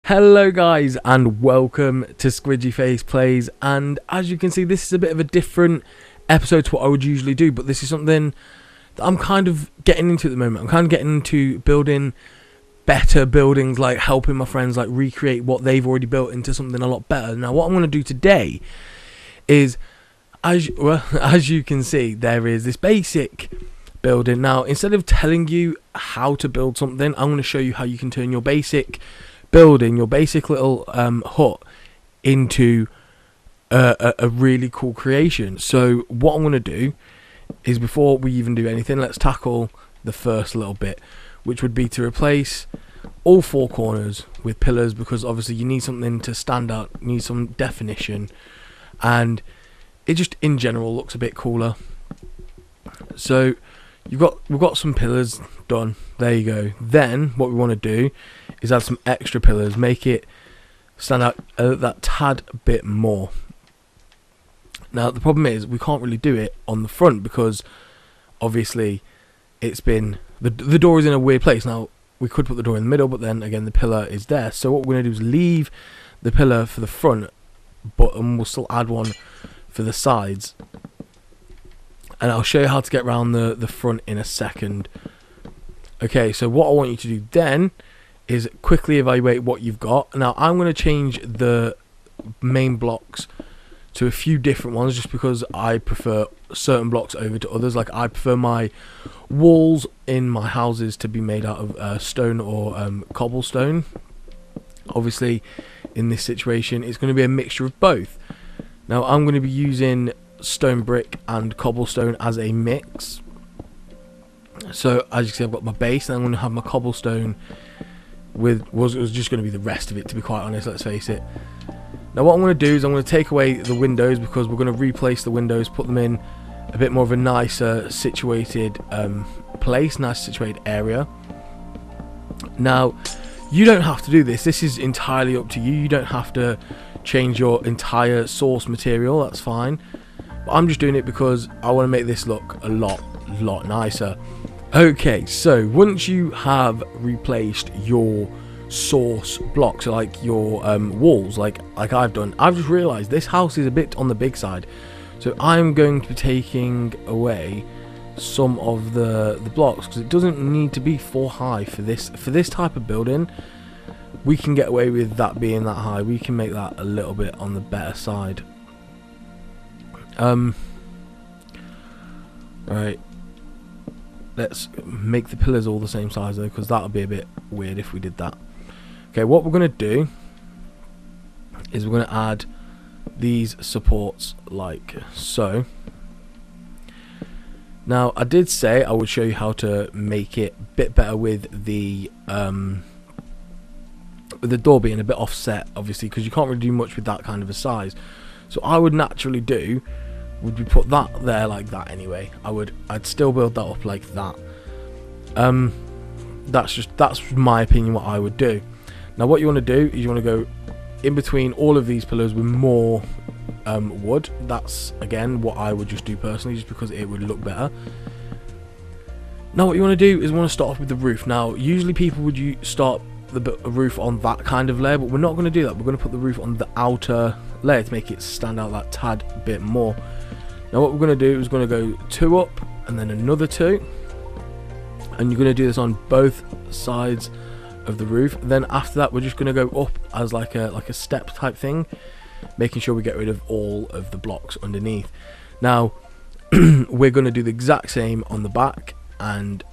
Hello guys and welcome to Squidgyfaceplays, and as you can see this is a bit of a different episode to what I would usually do, but this is something that I'm kind of getting into at the moment. I'm kind of getting into building better buildings, like helping my friends like recreate what they've already built into something a lot better. Now what I'm going to do today is, as you can see, there is this basic building. Now instead of telling you how to build something, I'm going to show you how you can turn your basic building, your basic little hut, into a really cool creation. So what I'm going to do is, before we even do anything, let's tackle the first little bit, which would be to replace all four corners with pillars, because obviously you need something to stand out, you need some definition, and it just in general looks a bit cooler. So we've got some pillars done. There you go. Then what we want to do is add some extra pillars, make it stand out that tad bit more. Now the problem is we can't really do it on the front because obviously it's been the door is in a weird place. Now we could put the door in the middle, but then again the pillar is there. So what we're going to do is leave the pillar for the front, but we'll still add one for the sides. And I'll show you how to get around the front in a second. Okay, so what I want you to do then is quickly evaluate what you've got. Now I'm going to change the main blocks to a few different ones, just because I prefer certain blocks over to others. Like I prefer my walls in my houses to be made out of stone or cobblestone. Obviously in this situation it's going to be a mixture of both. Now I'm going to be using stone brick and cobblestone as a mix. So as you can see, I've got my base, and I'm going to have my cobblestone with it was just going to be the rest of it, to be quite honest, let's face it. Now what I'm going to do is I'm going to take away the windows, because we're going to replace the windows, put them in a bit more of a nicer situated place, nice situated area. Now you don't have to do this, this is entirely up to you. You don't have to change your entire source material, that's fine. But I'm just doing it because I want to make this look a lot nicer. Okay, so once you have replaced your source blocks, so like your walls, like I've done, I've just realized this house is a bit on the big side, so I'm going to be taking away some of the blocks, because it doesn't need to be 4 high for this type of building. We can get away with that being that high. We can make that a little bit on the better side. Right, let's make the pillars all the same size though, because that would be a bit weird if we did that. Okay, what we're going to do is we're going to add these supports like so. Now I did say I would show you how to make it a bit better with the door being a bit offset, obviously, because you can't really do much with that kind of a size. So I would naturally do would be put that there like that anyway. I'd still build that up like that. That's my opinion what I would do. Now what you want to do is you want to go in between all of these pillars with more wood. That's again what I would just do personally, just because it would look better. Now what you want to do is want to start off with the roof. Now usually people would start the roof on that kind of layer, but we're not going to do that. We're going to put the roof on the outer layer to make it stand out that tad bit more. Now what we're going to do is going to go 2 up and then another 2, and you're going to do this on both sides of the roof. Then after that we're just going to go up as like a step type thing, making sure we get rid of all of the blocks underneath. Now we're going to do the exact same on the back, and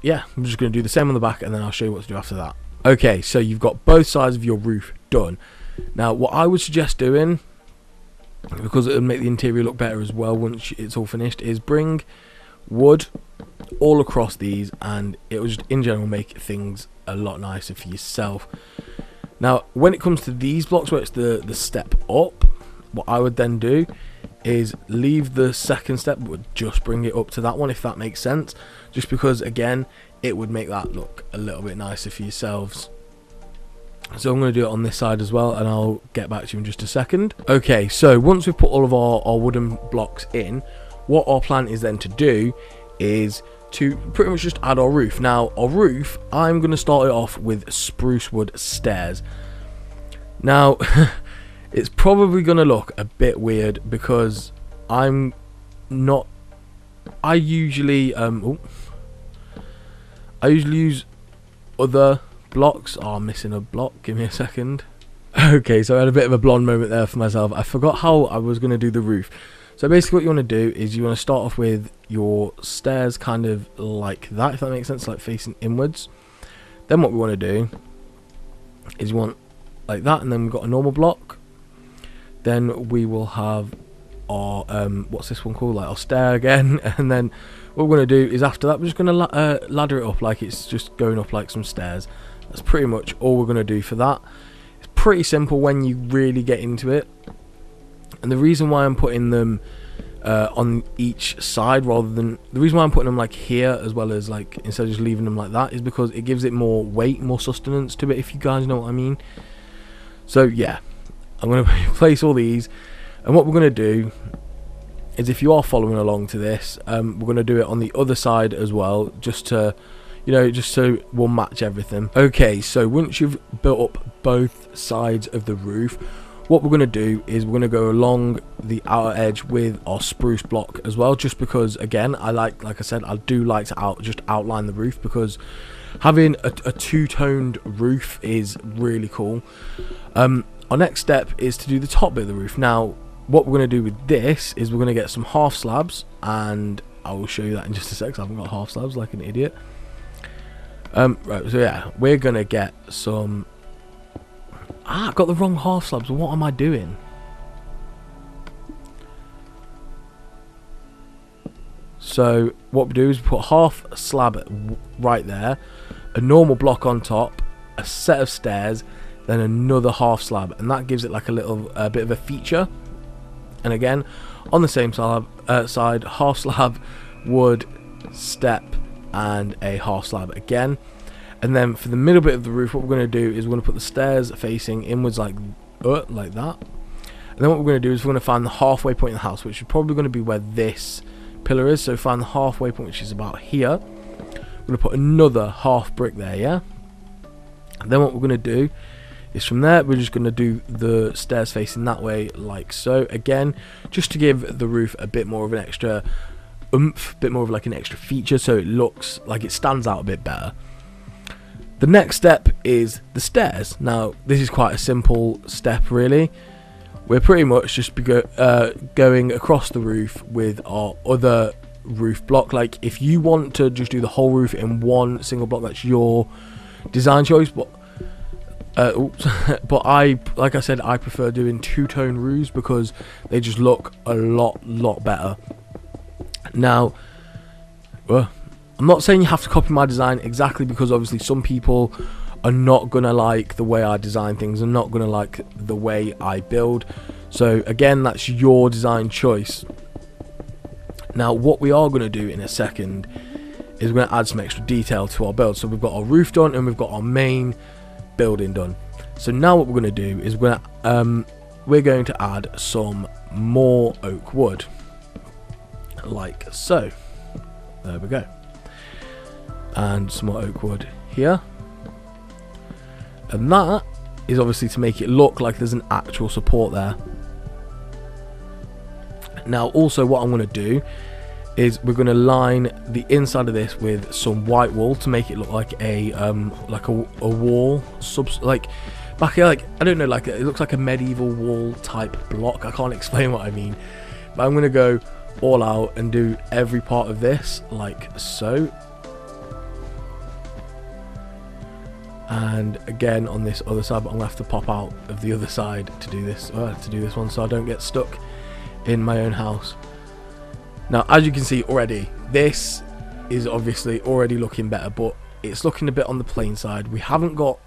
yeah, I'm just going to do the same on the back, and then I'll show you what to do after that. Okay, so you've got both sides of your roof done. Now what I would suggest doing, because it would make the interior look better as well once it's all finished, is bring wood all across these, and it will just in general make things a lot nicer for yourself. Now when it comes to these blocks where it's the step up, what I would then do is leave the second step but just bring it up to that one, if that makes sense, just because again it would make that look a little bit nicer for yourselves. So I'm going to do it on this side as well, and I'll get back to you in just a second. Okay, so once we've put all of our wooden blocks in, what our plan is then to do is to pretty much just add our roof. Now our roof, I'm going to start it off with spruce wood stairs. Now it's probably gonna look a bit weird because I usually use other blocks. Oh, I'm missing a block, give me a second. Okay, so I had a bit of a blonde moment there for myself. I forgot how I was going to do the roof. So basically what you want to do is you want to start off with your stairs kind of like that, if that makes sense, like facing inwards. Then what we want to do is you want like that, and then we've got a normal block. Then we will have our what's this one called, like our stair again. And then what we're going to do is after that we're just going to ladder it up like it's just going up like some stairs. That's pretty much all we're going to do for that. It's pretty simple when you really get into it. And the reason why I'm putting them on each side rather than, the reason why I'm putting them like here as well as like instead of just leaving them like that, is because it gives it more weight, more sustenance to it, if you guys know what I mean. So yeah, I'm going to place all these, and what we're going to do is, if you are following along to this, we're going to do it on the other side as well, just to, you know, just so we'll match everything. Okay, so once you've built up both sides of the roof, what we're going to do is we're going to go along the outer edge with our spruce block as well, just because again like I said, I do like to just outline the roof, because having a two-toned roof is really cool. Our next step is to do the top bit of the roof. Now what we're going to do with this is we're going to get some half slabs, and I will show you that in just a sec, 'cause I haven't got half slabs like an idiot. Right, so yeah, we're going to get some... I got the wrong half slabs. What am I doing? So what we do is we put half slab right there, a normal block on top, a set of stairs, then another half slab, and that gives it like a little bit of a feature. And again, on the same side, half slab, wood, step, and a half slab again. And then for the middle bit of the roof, what we're going to do is we're going to put the stairs facing inwards like that. And then what we're going to do is we're going to find the halfway point in the house, which is probably going to be where this pillar is. So find the halfway point, which is about here. We're going to put another half brick there, yeah? And then what we're going to do is from there, we're just going to do the stairs facing that way, like so. Again, just to give the roof a bit more of an extra oomph, a bit more of like an extra feature, so it looks like it stands out a bit better. The next step is the stairs. Now, this is quite a simple step, really. We're pretty much just going across the roof with our other roof block. Like, if you want to just do the whole roof in one single block, that's your design choice. But but like I said, I prefer doing two-tone roofs because they just look a lot better. Now, I'm not saying you have to copy my design exactly, because obviously some people are not gonna like the way I design things and not gonna like the way I build. So again, that's your design choice. Now what we are gonna do in a second is we're gonna add some extra detail to our build. So we've got our roof done and we've got our main building done. So now what we're gonna do is we're going to add some more oak wood, like so. There we go. And some more oak wood here, and that is obviously to make it look like there's an actual support there. Now also what I'm going to do is we're going to line the inside of this with some white wool to make it look like a wall like back here, like I don't know, like it looks like a medieval wall type block. I can't explain what I mean, but I'm going to go all out and do every part of this like so. And again on this other side, but I'm gonna have to pop out of the other side to do this one, so I don't get stuck in my own house. Now as you can see already, this is obviously already looking better, but it's looking a bit on the plain side. We haven't got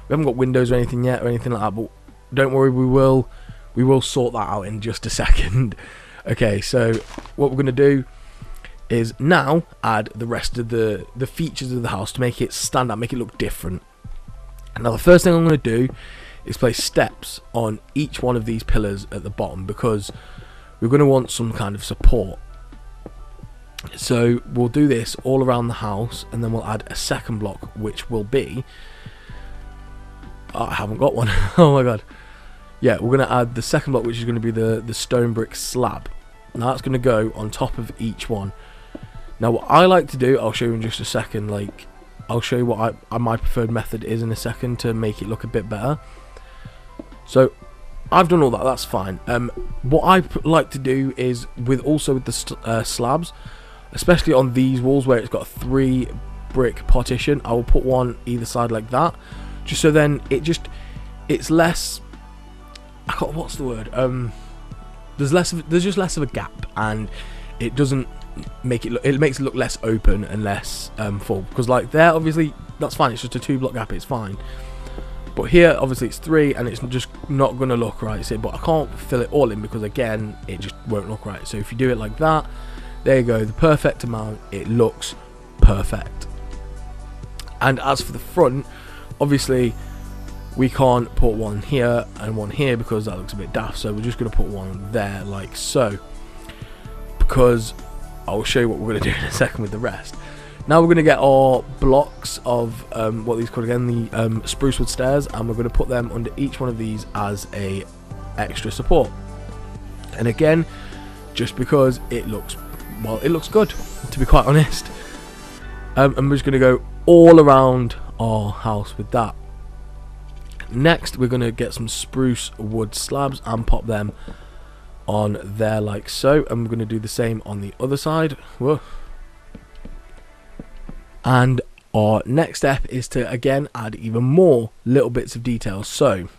windows or anything yet or anything like that, but don't worry, we will sort that out in just a second. Okay, so what we're gonna do is now add the rest of the features of the house to make it stand out, make it look different. Now the first thing I'm going to do is place steps on each one of these pillars at the bottom, because we're going to want some kind of support. So we'll do this all around the house, and then we'll add a second block, which will be Oh, I haven't got one. Oh my god. Yeah, we're going to add the second block, which is going to be the stone brick slab. Now that's going to go on top of each one. Now what I like to do, I'll show you in just a second. Like, I'll show you what my preferred method is in a second to make it look a bit better. So I've done all that, that's fine. What I like to do is with the slabs, especially on these walls where it's got a 3 brick partition, I will put one either side like that, just so then it's less, what's the word, there's just less of a gap, and it doesn't make it look, it makes it look less open and less full, because like there, obviously that's fine, it's just a 2 block gap, it's fine. But here, obviously, it's 3, and it's just not going to look right. So, but I can't fill it all in because, again, it just won't look right. So if you do it like that, there you go, the perfect amount. It looks perfect. And as for the front, obviously, we can't put one here and one here because that looks a bit daft. So we're just going to put one there, like so. Because I'll show you what we're going to do in a second with the rest. Now we're going to get our blocks of what these called again, the spruce wood stairs, and we're going to put them under each one of these as a extra support. And again, just because it looks, well, it looks good, to be quite honest. And we're just going to go all around our house with that. Next, we're going to get some spruce wood slabs and pop them on there like so. And we're going to do the same on the other side. Whoa. And our next step is to again add even more little bits of detail. So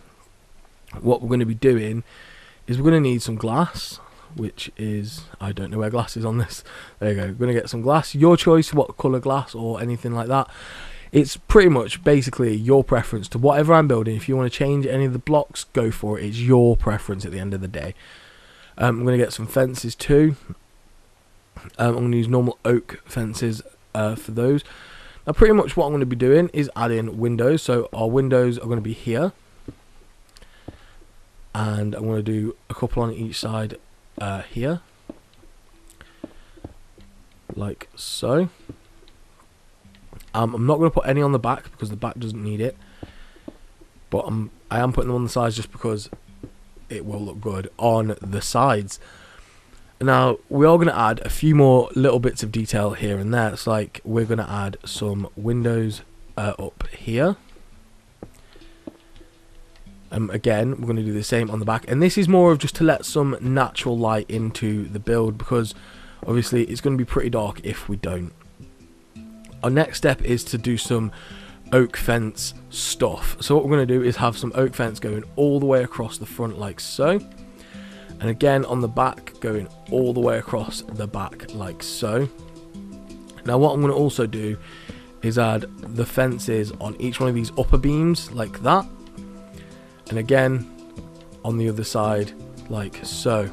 what we're going to be doing is we're going to need some glass, which is, I don't know where glass is on this. There you go. We're going to get some glass, your choice, what colour glass or anything like that. It's pretty much basically your preference to whatever I'm building. If you want to change any of the blocks, go for it. It's your preference at the end of the day. I'm going to get some fences too. I'm going to use normal oak fences for those. Now pretty much what I'm going to be doing is adding windows. So our windows are going to be here, and I'm going to do a couple on each side here, like so. I'm not going to put any on the back because the back doesn't need it, but I am putting them on the sides just because it will look good on the sides. Now we are going to add a few more little bits of detail here and there. It's like we're going to add some windows up here. Again, we're going to do the same on the back, and this is more of just to let some natural light into the build, because obviously it's going to be pretty dark if we don't. Our next step is to do some oak fence stuff. So what we're going to do is have some oak fence going all the way across the front like so. And again on the back, going all the way across the back like so. Now what I'm going to also do is add the fences on each one of these upper beams like that. And again on the other side like so.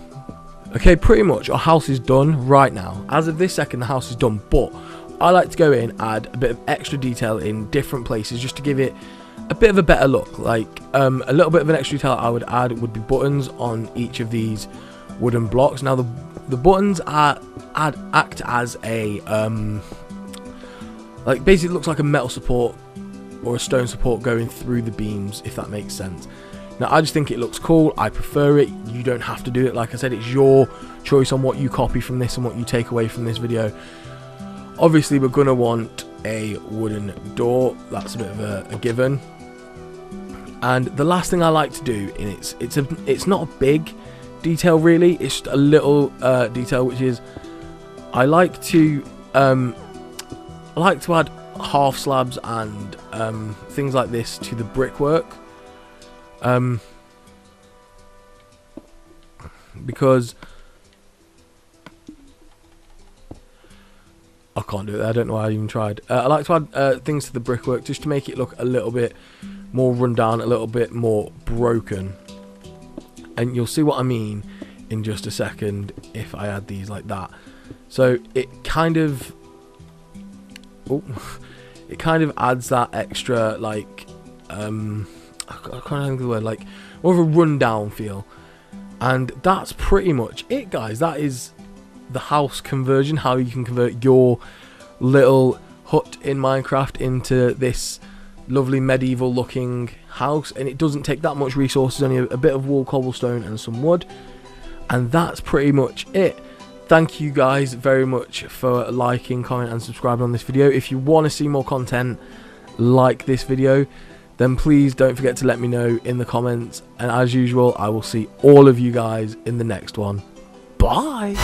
Okay, pretty much our house is done right now. As of this second, the house is done, but I like to go in, add a bit of extra detail in different places just to give it a bit of a better look. Like a little bit of an extra detail I would add would be buttons on each of these wooden blocks. Now the buttons act as a like basically it looks like a metal support or a stone support going through the beams, if that makes sense. Now I just think it looks cool, I prefer it. You don't have to do it. Like I said, it's your choice on what you copy from this and what you take away from this video. Obviously we're going to want a wooden door, that's a bit of a given. And the last thing I like to do, and it's not a big detail really, it's just a little detail, which is I like to add half slabs and things like this to the brickwork, because I can't do it. I don't know why I even tried. I like to add things to the brickwork just to make it look a little bit more run down, a little bit more broken. And you'll see what I mean in just a second if I add these like that. So it kind of, adds that extra, like, I can't think of the word, like more of a rundown feel. And that's pretty much it, guys. That is the house conversion, how you can convert your little hut in Minecraft into this lovely medieval looking house, and it doesn't take that much resources, only a bit of wool, cobblestone and some wood, and that's pretty much it. Thank you guys very much for liking, comment and subscribing on this video. If you want to see more content like this video, then please don't forget to let me know in the comments, and as usual, I will see all of you guys in the next one. Bye!